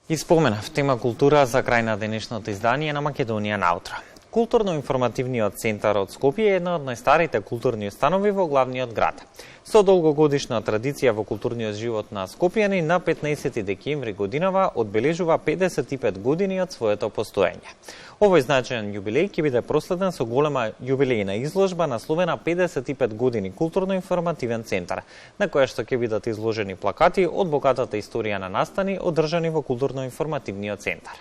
И споменав тема култура за крај на денешното издание на Македонија наутро. Културно-информативниот центар од Скопје е една од најстарите културни установи во главниот град. Со долгогодишна традиција во културниот живот на скопјани, на 15 декември годинава одбележува 55 години од своето постоење. Овој значаен јубилеј ќе биде проследен со голема јубилејна изложба насловена 55 години културно-информативен центар, на која што ќе бидат изложени плакати од богатата историја на настани одржани во културно-информативниот центар.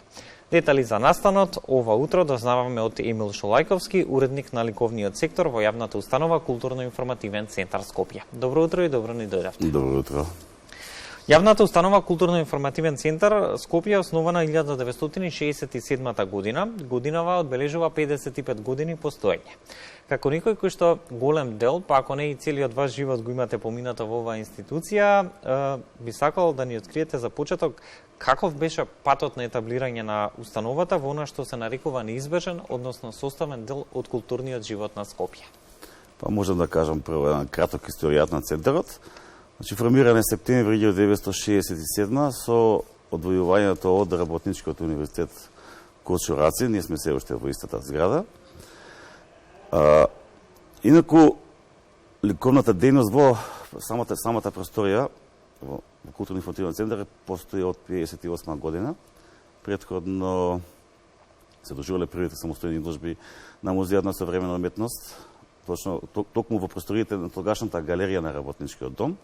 Детали за настанот ова утро дознаваме од Емил Шолајковски, уредник на ликовниот сектор во јавната установа Културно-информативен центар Скопје. Добро утро и добро ни дојдовте. Добро утро. Јавната установа Културно-информативен центар Скопје е основана 1967 година. Годинава одбележува 55 години постоење. Како некој кој што голем дел, па ако не и целиот ваш живот го имате поминато во оваа институција, би сакал да ни откриете за почеток каков беше патот на етаблирање на установата во она што се нарекува неизбежен, односно составен дел од културниот живот на Скопје. Па можам да кажам прво еден краток историјат на центарот. Значи, формиран е септември 1967 со одвојувањето од Работничкиот универзитет Кочо Рацин, ние сме се уште во истата зграда. Инаку, ликовната дејност во самата просторија во Културно-информативен центар постои од 1958 година. Претходно се доживале првите самостојни изложби на Музејот на современа уметност, точно токму во просториите на тогашната галерија на Работничкиот дом.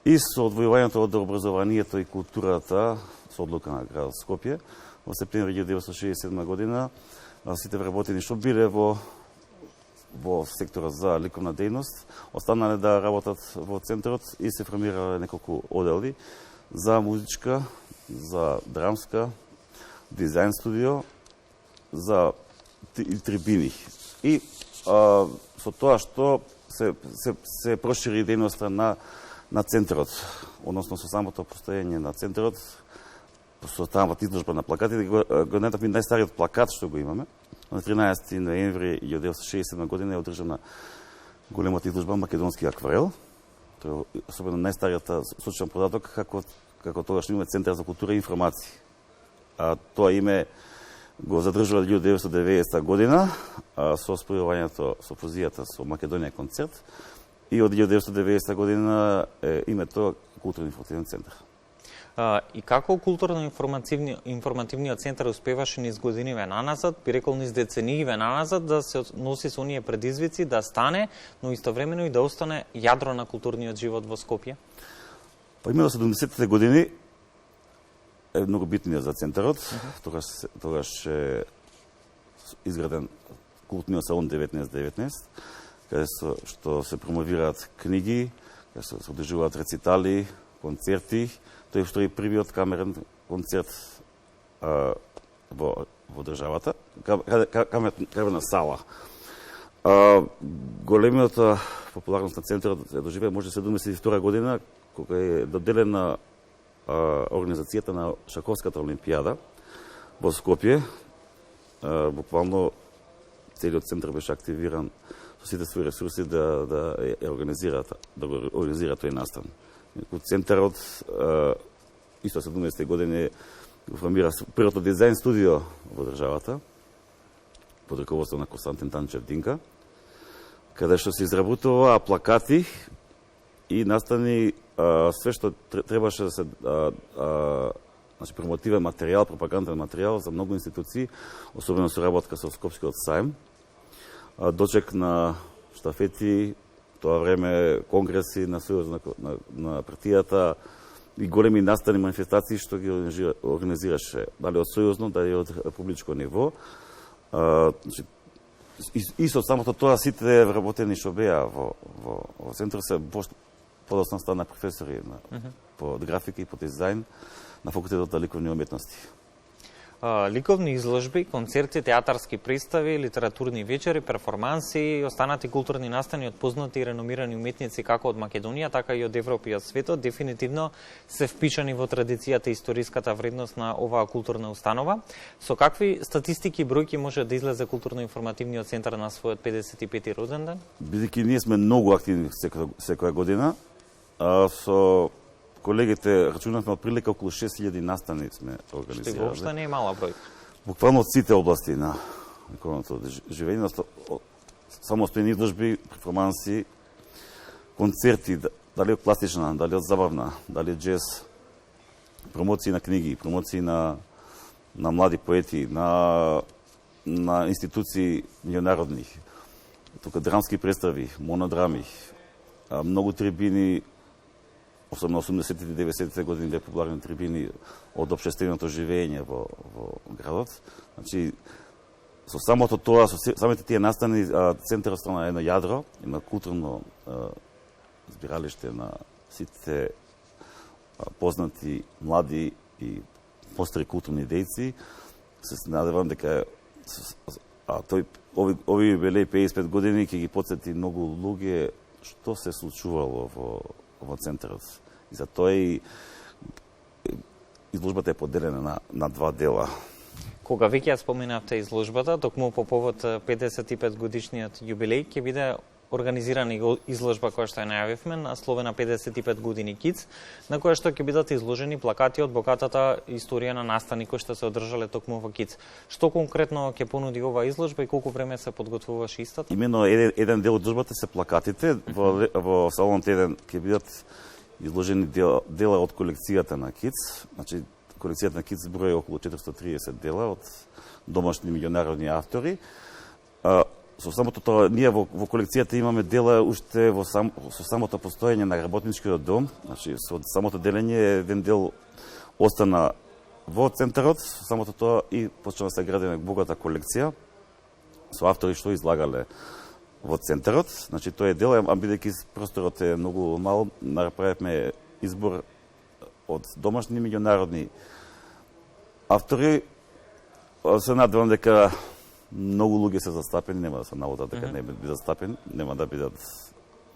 И со одвојувањето од образованието и културата со одлука на градот Скопје во септември 1967 година сите вработени што биле во секторот за ликовна дејност останале да работат во центарот и се формирале неколку одели за музичка, за драмска, дизајн студио, за трибини. И со тоа што се прошири дејноста на центарот, односно со самото постоење на центарот, со самата изложба на плакатите, го најдовме најстариот плакат што го имаме. На 13 ноември 1967 година е одржана големата изложба Македонски акварел. Тоа е особено најстариот сочен податок како тогаш имаме Центар за култура и информации. Тоа име го задржува 1990 година со спојувањето со фузијата со Македонија концерт. И од 1990 година името Културно-информативен центар. И како културно-информативниот центар успеваше низ годиниве наназад, би рекол низ деценииве наназад, да се носи со оние предизвици, да стане, но истовремено и да остане јадро на културниот живот во Скопје? Па именно 70-те години е многу битниот за центарот. Тогаш е изграден култниот салон 1919, каде што се промовираат книги, каде се одржуваат рецитали, концерти. Тој што е првиот камерен концерт во државата, камерна сала. Големината популарност на центарот е доживеа може 72 година, кога е доделена организацијата на Шаковската олимпијада во Скопје. Буквално целиот центар беше активиран со сите своји ресурси да го организира тој настан. Центарот исто 70 години го формира првото дизајн студио во државата под раководство на Константин Танчев Динка, каде што се изработува плакати и настани све што требаше да се значи промотивен материјал, пропаганден материјал за многу институции, особено соработка со Скопскиот сајм, дочек на штафети, тоа време конгреси на Сојуз на партијата и големи настани манифестации што ги организираше дали од сојузно, дали од републичко ниво. И со самото тоа сите вработени што беа во центарот се подоцна стана професори по графика и по дизајн на факултетот на ликовни уметности. Ликовни изложби, концерти, театарски представи, литературни вечери, перформанси и останати културни настани од познати и реномирани уметници како од Македонија, така и од Европа и од светот, дефинитивно се впишани во традицијата и историската вредност на оваа културна установа. Со какви статистики и бројки може да излезе Културно-информативниот центар на својот 55-ти роден ден? Бидејќи ние сме многу активни секоја година, со колегите рачунавме отприлика околу 6000 настани сме организирали. Што воопшто не е мала бројка. Буквално од сите области на културното живење, самостојни изложби, перформанси, концерти, дали од класична, дали од забавна, дали од джез, промоции на книги, промоции на млади поети, на институции меѓународни, тука драмски представи, монодрами, многу трибини, особено 80-те и 90-те години беа популарни трибини од општественото живење во градот. Значи, со самото тоа, со самите тие настани, центарот стана едно јадро, има културно збиралиште на сите познати млади и постари културни дејци. Се надевам дека ови юбилеи 55 години ќе ги потсети многу луѓе што се случувало во центарот. И затоа и изложбата е поделена на два дела. Кога веќе ја споменавте изложбата, токму по повод 55 годишниот јубилеј ќе биде организирана изложба која што ја најавивме, насловена 55 години КИЦ, на која што ќе бидат изложени плакати од богатата историја на настани кои што се одржале токму во КИЦ. Што конкретно ќе понуди оваа изложба и колку време се подготвуваше истата? Имено еден дел од изложбата се плакатите, во салонот 1 ќе бидат изложени дела од колекцијата на КИЦ. Значи, колекцијата на КИЦ брои околу 430 дела од домашни меѓународни автори. Со самото тоа, ние во колекцијата имаме дела уште со самото постоење на работничкиот дом. Значи, со самото делење еден дел остана во центарот, со самото тоа и почнува да се гради богата колекција со автори што излагале во центарот. Значи, тој е дел, а бидејќи просторот е многу мал, направивме избор од домашни меѓународни автори. Се надевам дека многу луѓе се застапени, нема да се наводат дека не бидат застапени, нема да бидат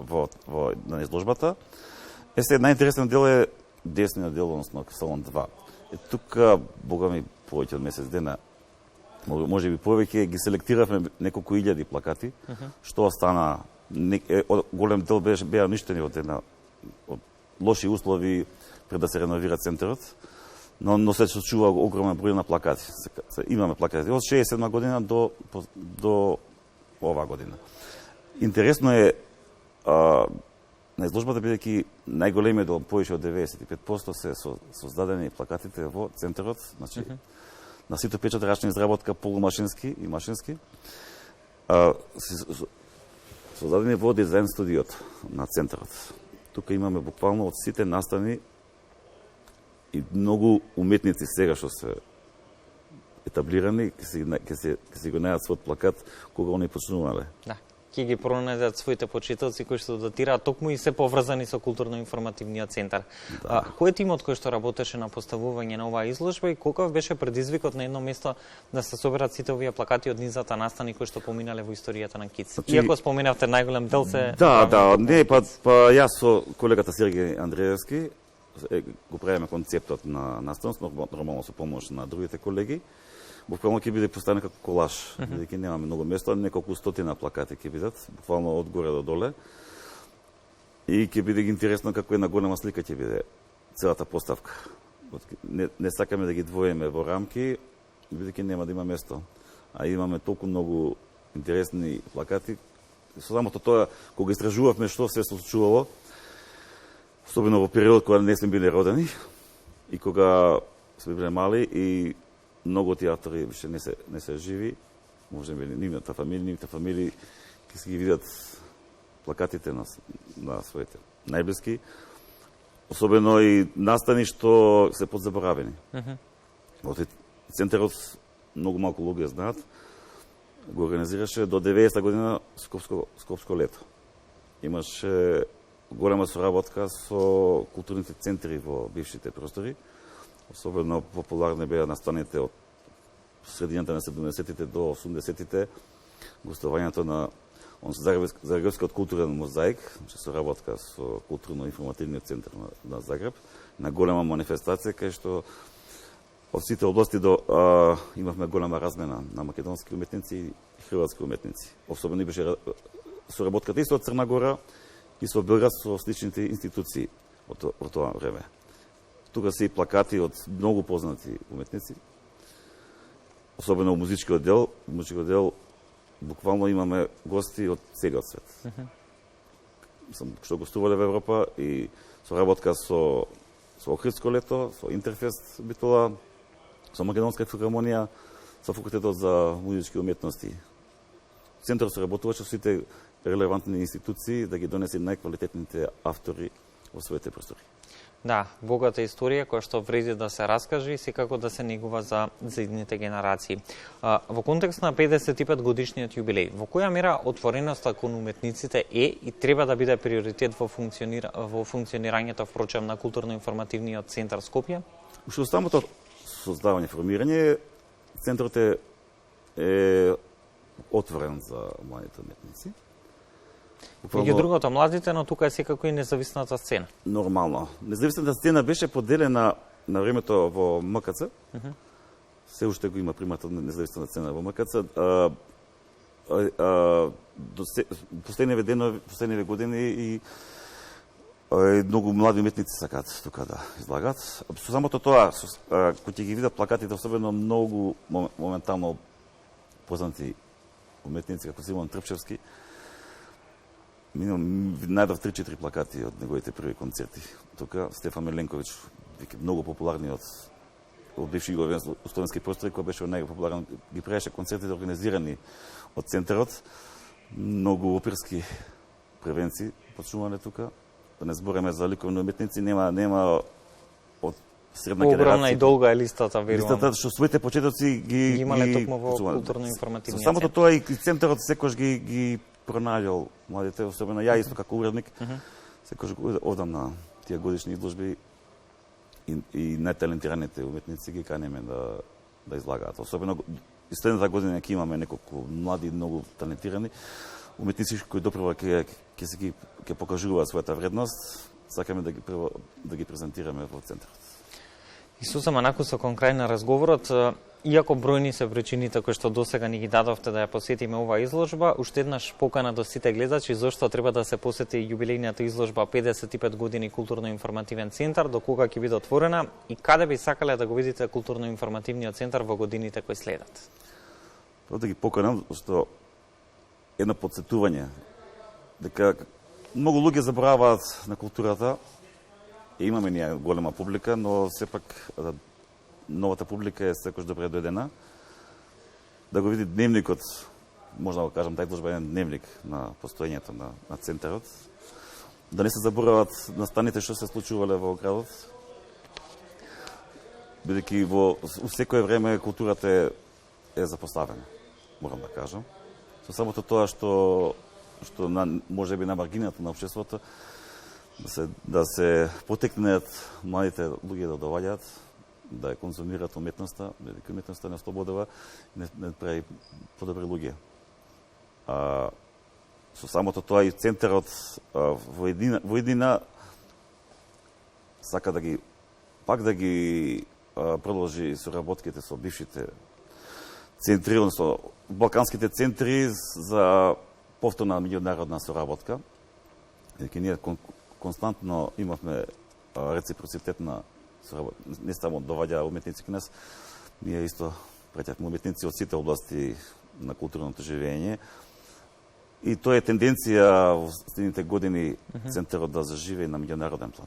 на изложбата. Сега најинтересен дел е десниот дел, односно салон 2. Тука, бога ми, повеќе од месец дена, може би повеќе, ги селектиравме неколку илјади плакати, што остана, голем дел беа уништени од лоши услови пред да се реновира центарот, но се сочува огромен број на плакати. Имаме плакати од 67 година до оваа година. Интересно е на изложбата, бидејќи најголемиот дел, повеќе од 95% се создадени плакатите во центарот, значи на сите печат рачна изработка, полумашински и машински, создадени во дизајн студиото на центарот. Тука имаме буквално од сите настани и многу уметници сега што се етаблирани, ќе си го најдат својот плакат кога они почнувале. Да, ќе ги пронајдат своите почиталци кои што датираат токму и се поврзани со културно-информативниот центар. Да. Кој е тимот кој што работеше на поставување на оваа изложба и каков беше предизвикот на едно место да се соберат сите овие плакати од низата настани кои што поминале во историјата на КИЦ? Значи, иако споменавте најголем дел се... Да, не, па јас со колегата Сергеј Андреевски го правиме концептот на настанот, нормално со помош на другите колеги. Буквално ќе биде поставен како колаж, бидејќи немаме многу место, неколку стотина плакати ќе бидат, буквално од горе до доле. И ќе биде интересно како една голема слика ќе биде целата поставка. Не сакаме да ги двоиме во рамки, бидејќи нема да има место. А имаме толку многу интересни плакати. Со самото тоа, кога истражувавме што се случувало, особено во период кога не сме биле родени и кога сме биле мали и многу од тие автори више не се живи, може би нивната фамилии ќе се ги видат плакатите на своите најблиски, особено и настани што се подзаборавени. Центарот многу малку луѓе знаат, го организираше до 90 година Скопско лето. Имаше голема соработка со културните центри во бившите простори. Особено популарни беа настаните од средината на 70-тите до 80-тите, гостувањето на Загребскиот културен мозаик, соработка со културно-информативниот центар на Загреб, на голема манифестација кај што од сите области имавме голема размена на македонски уметници и хрватски уметници. Особено беше соработката и со Црна Гора и со Белград, со сличните институции во тоа време. тука се и плакати од многу познати уметници, особено во музичкиот дел. Во музичкиот дел буквално имаме гости од целиот свет. Што гостувале во Европа и соработка со Охридско лето, со Интерфест Битола, со Македонска филхармонија, со факултетот за музички уметности. Центарот соработуваше со сите релевантни институции да ги донесе најквалитетните автори во своите простори. Да, богата историја која што вреди да се раскаже и секако да се негува за идните генерации. Во контекст на 55 годишниот јубилеј, во која мера отвореноста кон уметниците е и треба да биде приоритет во функционирањето впрочем на културно-информативниот центар Скопје? Уште од самото создавање, формирање, центарот е отворен за младите уметници. Меѓу другото, младите, но тука е секако и независната сцена. Нормално. Независната сцена беше поделена на времето во МКЦ. Се уште го има примата на независната сцена во МКЦ. Последниве години и многу млади уметници сакаат тука да излагат. Со самото тоа, кој ќе ги видат плакатите, особено многу моментално познати уметници, како Симон Трпчевски, најдов 3-4 плакати од неговите први концерти. Тука Стефан Меленковиќ, многу популарни од бивши југословенски простори, кој беше најпопуларен, ги правеше концертите организирани од центарот. Многу оперски превенци почнувале тука. Да не збореме за ликовни уметници, нема од средна генерација. Огромна и долга е листата, верувам. Листата што своите почетоци ги имале токму во културно-информативниот центар. Самото тоа и центарот секош ги пронајдел младите, особено ја исто како уредник, секој одам на тие годишни изложби и најталентираните уметници ги канеме да излагаат. Особено и следната година ќе имаме неколку млади, многу талентирани уметници кои допрва ќе покажуваат својата вредност, сакаме да ги презентираме во центарот. Исуса Манакусо, кон крај на разговорот, иако бројни се вречините кои што досега ни ги дадовте да ја посетиме оваа изложба, уште еднаш покана до сите гледачи зошто треба да се посети јубилејната изложба 55 години културно-информативен центар, до кога ќе биде отворена и каде би сакале да го видите културно-информативниот центар во годините кои следат? Тоа да ги поканам, што едно подсетување дека многу луѓе забораваат на културата. Имаме ние голема публика, но сепак новата публика е секој добре дојдена. Да го види дневникот, можна да го кажам, тај изложба е дневник на постоењето на центарот. Да не се заборават настаните што се случувале во градот. Бидејќи во секое време културата е запоставена, морам да кажам. Со самото тоа што може би на маргината на општеството, да се потекнеат младите луѓе да доваѓаат, да ја конзумираат уметноста, бидејќи уметноста не ослободува и не прави подобри луѓе. Со самото тоа и центарот во едина сака да ги продолжи соработките со бившите центри, со балканските центри за повторна меѓународна соработка. Бидејќи ние константно имавме реципроцитет на не само доваѓа уметници кај нас, ние исто праќавме уметници од сите области на културното живење. И тоа е тенденција во следните години центарот да заживее на меѓународен план.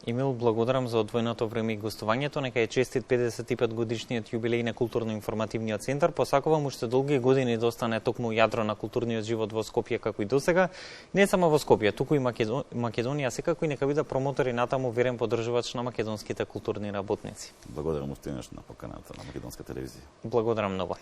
Емил, благодарам за одвоеното време и гостувањето. Нека е честит 55 годишниот јубилеј на културно-информативниот центар. Посакувам уште долги години да остане токму јадро на културниот живот во Скопје како и досега. Не само во Скопје, туку и Македонија секако и нека биде промотор и натаму верен поддржувач на македонските културни работници. Благодарам уште еднаш на поканата на Македонска телевизија. Благодарам многу.